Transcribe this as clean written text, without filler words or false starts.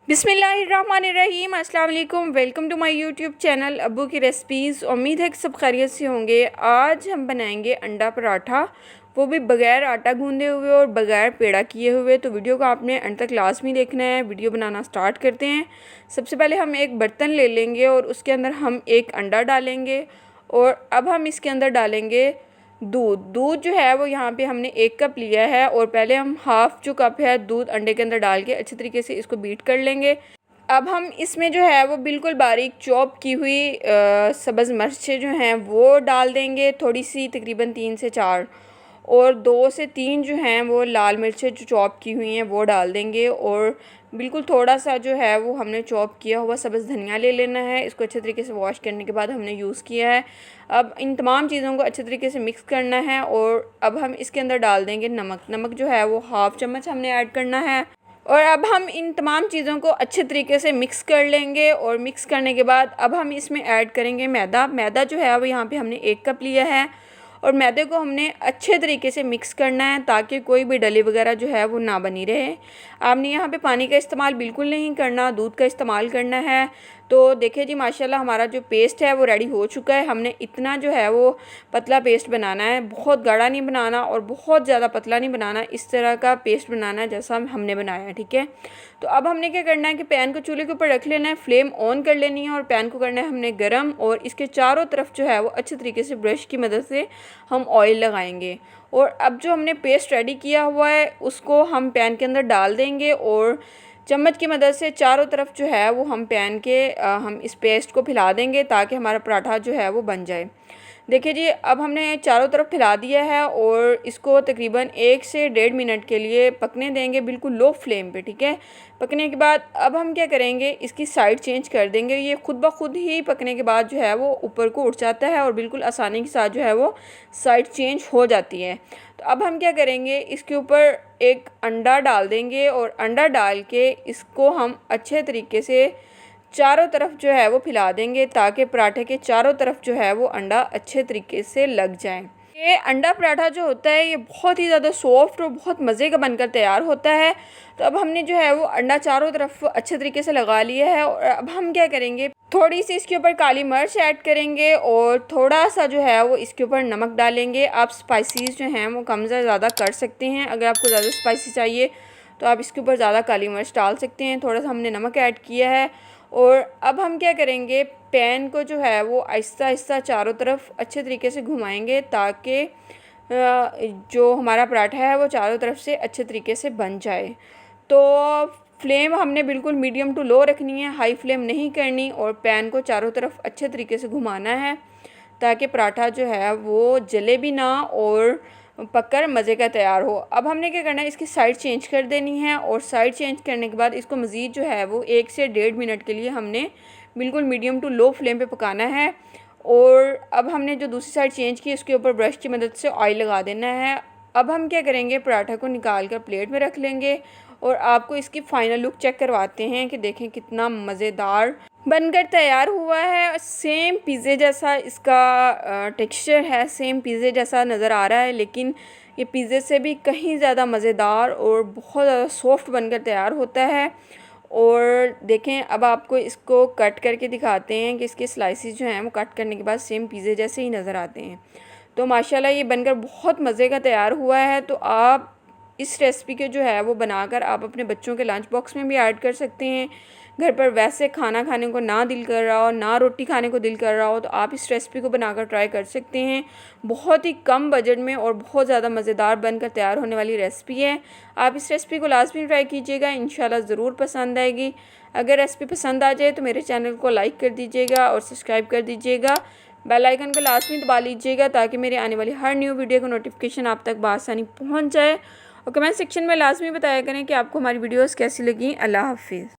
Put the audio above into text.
बिस्मिल्लाहिर्रहमानिर्रहीम, अस्सलाम वालेकुम। Welcome to my YouTube channel अब्बू की रेसिपीज़। उम्मीद है कि सब खैरियत से होंगे। आज हम बनाएंगे अंडा पराठा, वो भी बग़ैर आटा गूंदे हुए और बग़ैर पेड़ा किए हुए। तो वीडियो को आपने अंत तक लाजमी देखना है। वीडियो बनाना स्टार्ट करते हैं। सबसे पहले हम एक बर्तन ले लेंगे और उसके अंदर हम एक अंडा डालेंगे और अब हम इसके अंदर डालेंगे दूध जो है वो यहाँ पे हमने 1 कप लिया है और पहले हम हाफ़ जो कप है दूध अंडे के अंदर डाल के अच्छे तरीके से इसको बीट कर लेंगे। अब हम इसमें जो है वो बिल्कुल बारीक चॉप की हुई सब्ज़ मिर्चें जो हैं वो डाल देंगे, थोड़ी सी तकरीबन 3 से 4, और 2 से 3 जो हैं वो लाल मिर्चें जो चॉप की हुई हैं वो डाल देंगे। और बिल्कुल थोड़ा सा जो है वो हमने चॉप किया हुआ सब्ज़ धनिया ले लेना है। इसको अच्छे तरीके से वॉश करने के बाद हमने यूज़ किया है। अब इन तमाम चीज़ों को अच्छे तरीके से मिक्स करना है और अब हम इसके अंदर डाल देंगे नमक जो है वो हाफ़ चम्मच हमने ऐड करना है। और अब हम इन तमाम चीज़ों को अच्छे तरीके से मिक्स कर लेंगे और मिक्स करने के बाद अब हम इसमें ऐड करेंगे मैदा जो है वो यहाँ पे हमने 1 कप लिया है और मैदे को हमने अच्छे तरीके से मिक्स करना है ताकि कोई भी डली वगैरह जो है वो ना बनी रहे। आपने यहाँ पे पानी का इस्तेमाल बिल्कुल नहीं करना, दूध का इस्तेमाल करना है। तो देखिए जी, माशाल्लाह हमारा जो पेस्ट है वो रेडी हो चुका है। हमने इतना जो है वो पतला पेस्ट बनाना है, बहुत गाढ़ा नहीं बनाना और बहुत ज़्यादा पतला नहीं बनाना। इस तरह का पेस्ट बनाना है जैसा हमने बनाया है, ठीक है। तो अब हमने क्या करना है कि पैन को चूल्हे के ऊपर रख लेना है, फ्लेम ऑन कर लेनी है और पैन को करना है हमने गर्म और इसके चारों तरफ जो है वो अच्छे तरीके से ब्रश की मदद से हम ऑयल लगाएंगे। और अब जो हमने पेस्ट रेडी किया हुआ है उसको हम पैन के अंदर डाल देंगे और चम्मच की मदद से चारों तरफ जो है वो हम पैन के हम इस पेस्ट को फैला देंगे ताकि हमारा पराठा जो है वो बन जाए। देखिए जी, अब हमने चारों तरफ फैला दिया है और इसको तकरीबन 1 से 1.5 मिनट के लिए पकने देंगे, बिल्कुल लो फ्लेम पे, ठीक है। पकने के बाद अब हम क्या करेंगे, इसकी साइड चेंज कर देंगे। ये खुद ब खुद ही पकने के बाद जो है वो ऊपर को उठ जाता है और बिल्कुल आसानी के साथ जो है वो साइड चेंज हो जाती है। तो अब हम क्या करेंगे, इसके ऊपर एक अंडा डाल देंगे और अंडा डाल के इसको हम अच्छे तरीके से चारों तरफ जो है वो फैला देंगे ताकि पराठे के चारों तरफ जो है वो अंडा अच्छे तरीके से लग जाए। ये अंडा पराठा जो होता है ये बहुत ही ज़्यादा सॉफ्ट और बहुत मज़े का बनकर तैयार होता है। तो अब हमने जो है वो अंडा चारों तरफ अच्छे तरीके से लगा लिया है और अब हम क्या करेंगे, थोड़ी सी इसके ऊपर काली मिर्च ऐड करेंगे और थोड़ा सा जो है वो इसके ऊपर नमक डालेंगे। आप स्पाइसीज़ जो हैं वो कम से ज़्यादा कर सकते हैं। अगर आपको ज़्यादा स्पाइसी चाहिए तो आप इसके ऊपर ज़्यादा काली मिर्च डाल सकते हैं। थोड़ा सा हमने नमक ऐड किया है और अब हम क्या करेंगे, पैन को जो है वो आहिस्ता आहिस्ता चारों तरफ अच्छे तरीके से घुमाएंगे ताकि जो हमारा पराठा है वो चारों तरफ से अच्छे तरीके से बन जाए। तो फ्लेम हमने बिल्कुल मीडियम टू लो रखनी है, हाई फ्लेम नहीं करनी, और पैन को चारों तरफ अच्छे तरीके से घुमाना है ताकि पराठा जो है वो जले भी ना और पककर मज़े का तैयार हो। अब हमने क्या करना है, इसकी साइड चेंज कर देनी है और साइड चेंज करने के बाद इसको मज़ीद जो है वो 1 से 1.5 मिनट के लिए हमने बिल्कुल मीडियम टू लो फ्लेम पे पकाना है। और अब हमने जो दूसरी साइड चेंज की उसके ऊपर ब्रश की मदद से ऑयल लगा देना है। अब हम क्या करेंगे, पराठा को निकाल कर प्लेट में रख लेंगे और आपको इसकी फ़ाइनल लुक चेक करवाते हैं कि देखें कितना मज़ेदार बनकर तैयार हुआ है। सेम पिज़्ज़े जैसा इसका टेक्सचर है, सेम पिज़्ज़े जैसा नज़र आ रहा है, लेकिन ये पिज़्ज़े से भी कहीं ज़्यादा मज़ेदार और बहुत ज़्यादा सॉफ्ट बनकर तैयार होता है। और देखें, अब आपको इसको कट करके दिखाते हैं कि इसके स्लाइसेस जो हैं वो कट करने के बाद सेम पिज़्ज़े जैसे ही नज़र आते हैं। तो माशाल्लाह ये बनकर बहुत मज़े का तैयार हुआ है। तो आप इस रेसिपी के जो है वो बनाकर आप अपने बच्चों के लंच बॉक्स में भी ऐड कर सकते हैं। घर पर वैसे खाना खाने को ना दिल कर रहा हो, ना रोटी खाने को दिल कर रहा हो, तो आप इस रेसिपी को बनाकर ट्राई कर सकते हैं। बहुत ही कम बजट में और बहुत ज़्यादा मज़ेदार बनकर तैयार होने वाली रेसिपी है। आप इस रेसिपी को लाजमी ट्राई कीजिएगा, इंशाल्लाह ज़रूर पसंद आएगी। अगर रेसिपी पसंद आ जाए तो मेरे चैनल को लाइक कर दीजिएगा और सब्सक्राइब कर दीजिएगा। बेल आइकन को लाजमी दबा लीजिएगा ताकि मेरे आने वाली हर न्यू वीडियो का नोटिफिकेशन आप तक बआसानी पहुँच जाए। और कमेंट सेक्शन में लाजमी बताया करें कि आपको हमारी वीडियोज़ कैसी लगी। अल्लाह हाफिज़।